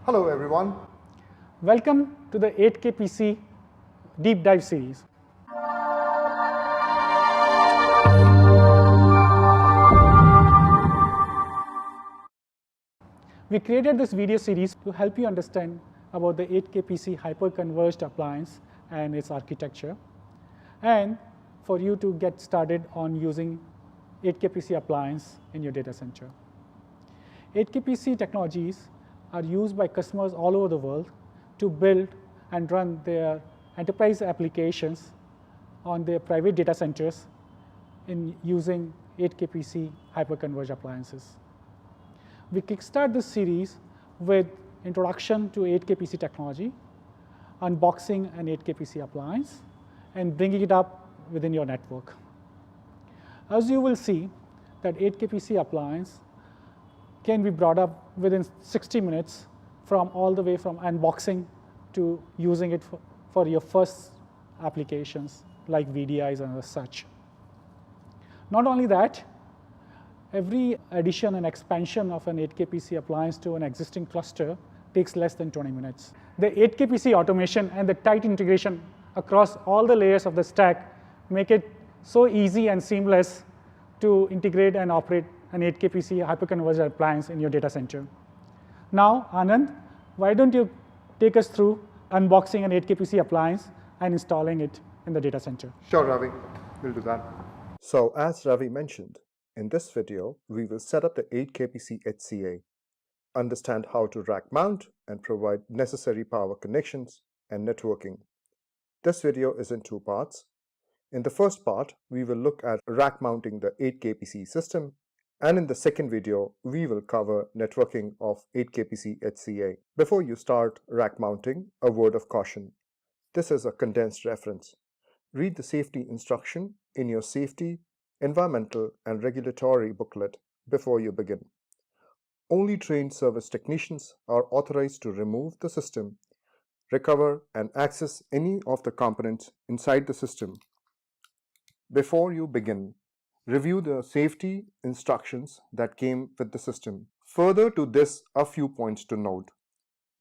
Hello everyone. Welcome to the 8K PC Deep Dive series. We created this video series to help you understand about the 8K PC hyper-converged appliance and its architecture, and for you to get started on using 8K PC appliance in your data center. 8K PC technologies are used by customers all over the world to build and run their enterprise applications on their private data centers in using 8K PC hyperconverged appliances. We kickstart this series with introduction to 8K PC technology, unboxing an 8K PC appliance, and bringing it up within your network. As you will see, that 8K PC appliance can be brought up within 60 minutes from all the way from unboxing to using it for your first applications like VDIs and such. Not only that, every addition and expansion of an 8K PC appliance to an existing cluster takes less than 20 minutes. The 8K PC automation and the tight integration across all the layers of the stack make it so easy and seamless to integrate and operate an 8K PC hyperconverged appliance in your data center. Now, Anand, why don't you take us through unboxing an 8K PC appliance and installing it in the data center? Sure, Ravi. We'll do that. So, as Ravi mentioned, in this video, we will set up the 8K PC HCA, understand how to rack mount and provide necessary power connections and networking. This video is in two parts. In the first part, we will look at rack mounting the 8K PC system, and in the second video, we will cover networking of 8K PC HCA. Before you start rack mounting, a word of caution. This is a condensed reference. Read the safety instruction in your safety, environmental, and regulatory booklet before you begin. Only trained service technicians are authorized to remove the system, recover, and access any of the components inside the system. Before you begin, review the safety instructions that came with the system. Further to this, a few points to note.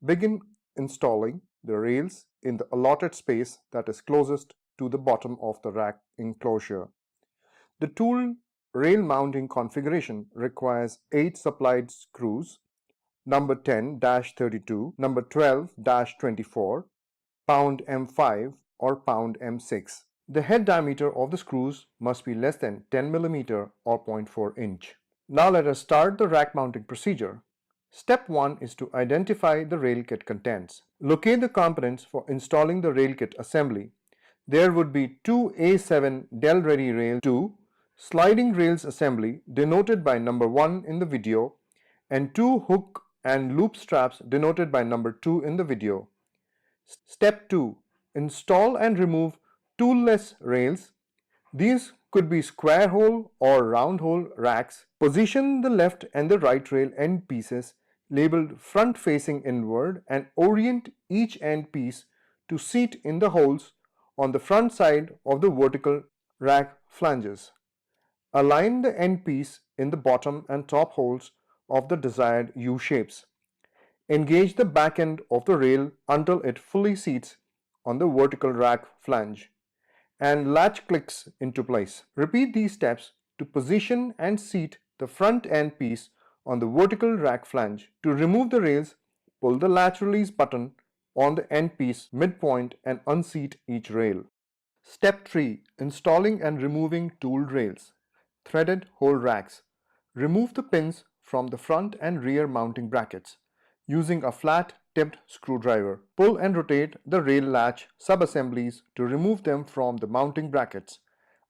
Begin installing the rails in the allotted space that is closest to the bottom of the rack enclosure. The tool rail mounting configuration requires 8 supplied screws, number 10-32, number 12-24, pound M5 or pound M6. The head diameter of the screws must be less than 10 mm or 0.4 inch. Now let us start the rack mounting procedure. Step 1 is to identify the rail kit contents. Locate the components for installing the rail kit assembly. There would be 2 A7 Dell Ready Rail 2 sliding rails assembly denoted by number 1 in the video, and 2 hook and loop straps denoted by number 2 in the video. Step 2. Install and remove toolless rails. These could be square hole or round hole racks. Position the left and the right rail end pieces labeled front facing inward and orient each end piece to seat in the holes on the front side of the vertical rack flanges. Align the end piece in the bottom and top holes of the desired U shapes. Engage the back end of the rail until it fully seats on the vertical rack flange, and latch clicks into place. Repeat these steps to position and seat the front end piece on the vertical rack flange. To remove the rails, pull the latch release button on the end piece midpoint and unseat each rail. Step 3. Installing and removing tooled rails. Threaded hole racks. Remove the pins from the front and rear mounting brackets using a flat tipped screwdriver. Pull and rotate the rail latch sub-assemblies to remove them from the mounting brackets.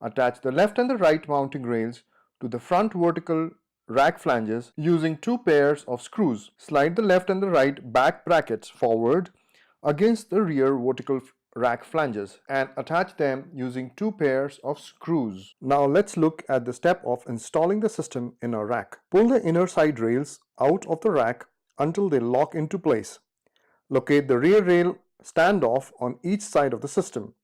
Attach the left and the right mounting rails to the front vertical rack flanges using 2 pairs of screws. Slide the left and the right back brackets forward against the rear vertical rack flanges and attach them using 2 pairs of screws. Now let's look at the step of installing the system in a rack. Pull the inner side rails out of the rack until they lock into place. Locate the rear rail standoff on each side of the system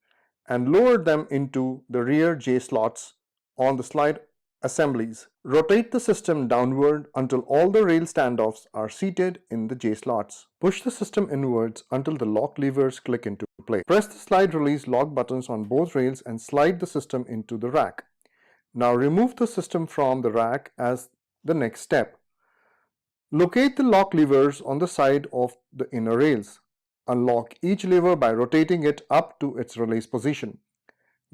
and lower them into the rear J slots on the slide Assemblies. Rotate the system downward until all the rail standoffs are seated in the J slots. Push the system inwards until the lock levers click into place. Press the slide release lock buttons on both rails and slide the system into the rack. Now remove the system from the rack as the next step. Locate the lock levers on the side of the inner rails. Unlock each lever by rotating it up to its release position.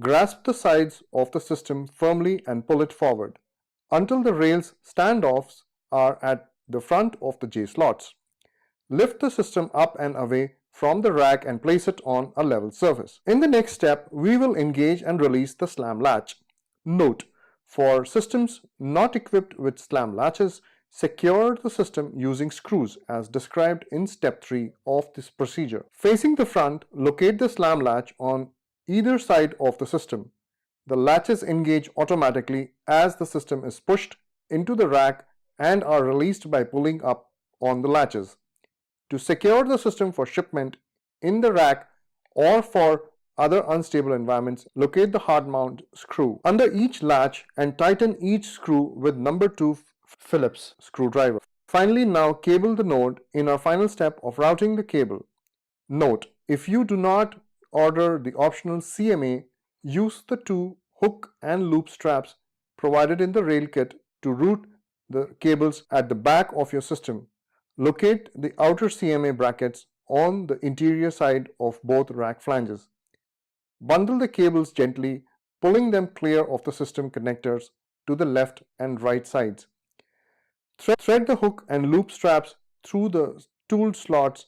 Grasp the sides of the system firmly and pull it forward until the rails standoffs are at the front of the J slots. Lift the system up and away from the rack and place it on a level surface. In the next step, we will engage and release the slam latch. Note: for systems not equipped with slam latches, secure the system using screws as described in step 3 of this procedure. Facing the front, locate the slam latch on either side of the system. The latches engage automatically as the system is pushed into the rack and are released by pulling up on the latches. To secure the system for shipment in the rack or for other unstable environments, locate the hard mount screw under each latch and tighten each screw with number 2 Phillips screwdriver. Finally, now cable the node in our final step of routing the cable. Note: if you do not order the optional CMA, use the 2 hook and loop straps provided in the rail kit to route the cables at the back of your system. Locate the outer CMA brackets on the interior side of both rack flanges. Bundle the cables gently, pulling them clear of the system connectors to the left and right sides. Thread the hook and loop straps through the tooled slots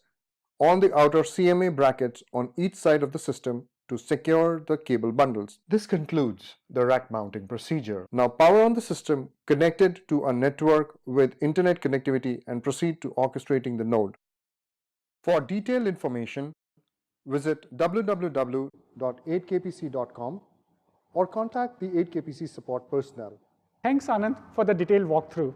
on the outer CMA brackets on each side of the system to secure the cable bundles. This concludes the rack mounting procedure. Now power on the system connected to a network with internet connectivity and proceed to orchestrating the node. For detailed information, visit www.8kpc.com or contact the 8kpc support personnel. Thanks, Anand, for the detailed walkthrough.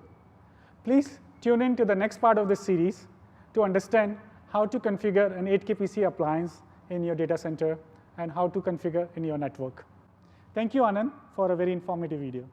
Please tune in to the next part of this series to understand how to configure an 8kpc appliance in your data center and how to configure in your network. Thank you, Anand, for a very informative video.